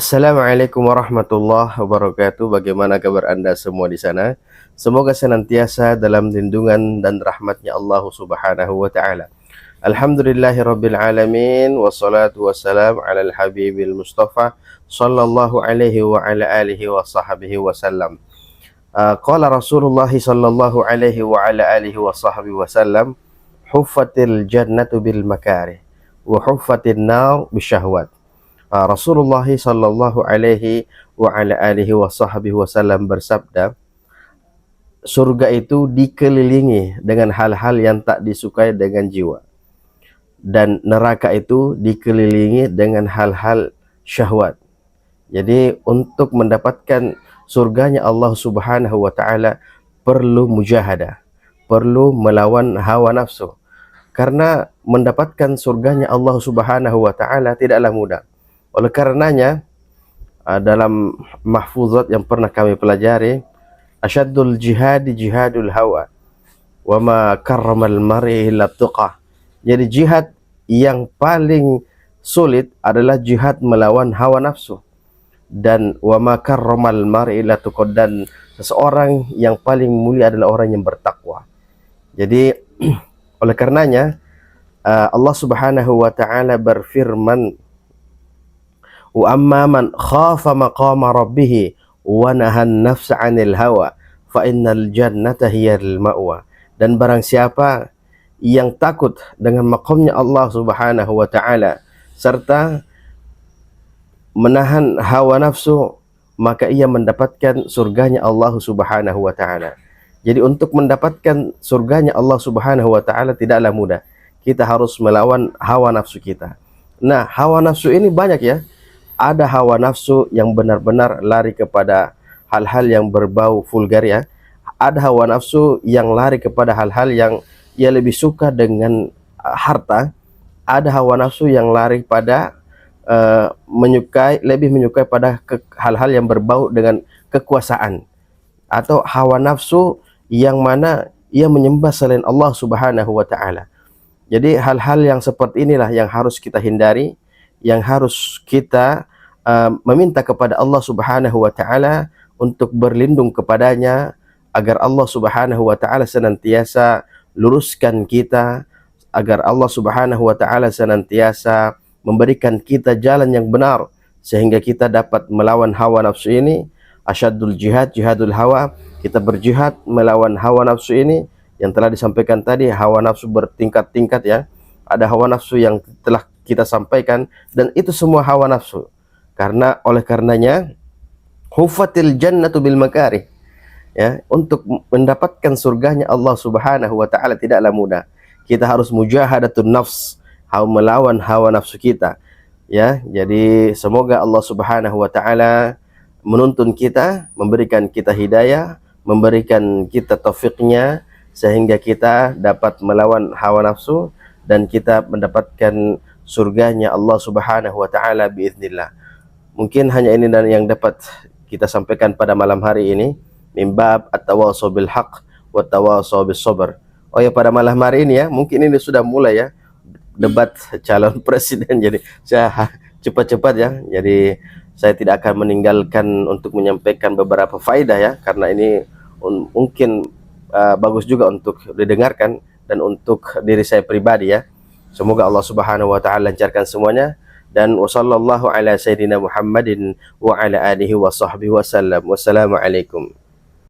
Assalamualaikum warahmatullahi wabarakatuh. Bagaimana kabar Anda semua di sana? Semoga senantiasa dalam lindungan dan rahmatnya Allah Subhanahu wa taala. Alhamdulillahirabbil alamin wassalatu wassalam ala al-habibil mustafa sallallahu alaihi wa ala alihi wa sahbihi wasallam. Qala Rasulullah sallallahu alaihi wa ala alihi wa sahbihi wasallam, huffatil jannatu bil makarih wa huffatin nar bisyahwat. Rasulullah sallallahu alaihi wa ala alihi wa sahbihi wasallam bersabda, surga itu dikelilingi dengan hal-hal yang tak disukai dengan jiwa, dan neraka itu dikelilingi dengan hal-hal syahwat. Jadi untuk mendapatkan surganya Allah Subhanahu wa taala perlu mujahadah, perlu melawan hawa nafsu. Karena mendapatkan surganya Allah Subhanahu wa taala tidaklah mudah. Oleh karenanya dalam mahfuzat yang pernah kami pelajari, asyaddul jihadi jihadul hawa wa ma karramal mar'i illa tuqah. Jadi jihad yang paling sulit adalah jihad melawan hawa nafsu, dan wa ma karramal mar'i illa tuqah, dan seseorang yang paling mulia adalah orang yang bertakwa. Jadi oleh karenanya Allah Subhanahu wa taala berfirman, wa amma man khafa maqama rabbih wa nahan nafsa 'anil hawa fa innal jannata hiyal ma'wa. Dan barang siapa yang takut dengan maqamnya Allah Subhanahu wa taala serta menahan hawa nafsu, maka ia mendapatkan surganya Allah Subhanahu wa taala. Jadi untuk mendapatkan surganya Allah Subhanahu wa taala tidaklah mudah. Kita harus melawan hawa nafsu kita. Nah, hawa nafsu ini banyak ya. Ada hawa nafsu yang benar-benar lari kepada hal-hal yang berbau vulgar ya. Ada hawa nafsu yang lari kepada hal-hal yang ia lebih suka dengan harta. Ada hawa nafsu yang lari pada lebih menyukai pada hal-hal yang berbau dengan kekuasaan. Atau hawa nafsu yang mana ia menyembah selain Allah Subhanahu wa taala. Jadi hal-hal yang seperti inilah yang harus kita hindari, yang harus kita meminta kepada Allah Subhanahu wa taala untuk berlindung kepadanya, agar Allah Subhanahu wa taala senantiasa luruskan kita, agar Allah Subhanahu wa taala senantiasa memberikan kita jalan yang benar sehingga kita dapat melawan hawa nafsu ini. Asyaddul jihad jihadul hawa, kita berjihad melawan hawa nafsu ini. Yang telah disampaikan tadi, hawa nafsu bertingkat-tingkat ya. Ada hawa nafsu yang telah kita sampaikan, dan itu semua hawa nafsu. Karena oleh karenanya huffatil jannatu bil makarih ya, untuk mendapatkan surganya Allah Subhanahu wa taala tidaklah mudah. Kita harus mujahadatun nafs, melawan hawa nafsu kita ya. Jadi semoga Allah Subhanahu wa taala menuntun kita, memberikan kita hidayah, memberikan kita taufiknya, sehingga kita dapat melawan hawa nafsu dan kita mendapatkan surganya Allah Subhanahu wa taala biiznillah. Mungkin hanya ini dan yang dapat kita sampaikan pada malam hari ini, mimbab at-tawasau bil haq wa tawasau bis sabr. Oh ya, pada malam hari ini ya, mungkin ini sudah mulai ya debat calon presiden. Jadi saya cepat-cepat ya. Jadi saya tidak akan meninggalkan untuk menyampaikan beberapa faedah ya, karena ini mungkin bagus juga untuk didengarkan dan untuk diri saya pribadi ya. Semoga Allah Subhanahu wa taala lancarkan semuanya. Dan wassallallahu ala sayyidina Muhammadin wa ala alihi wa sahbihi wasallam. Wassalamualaikum.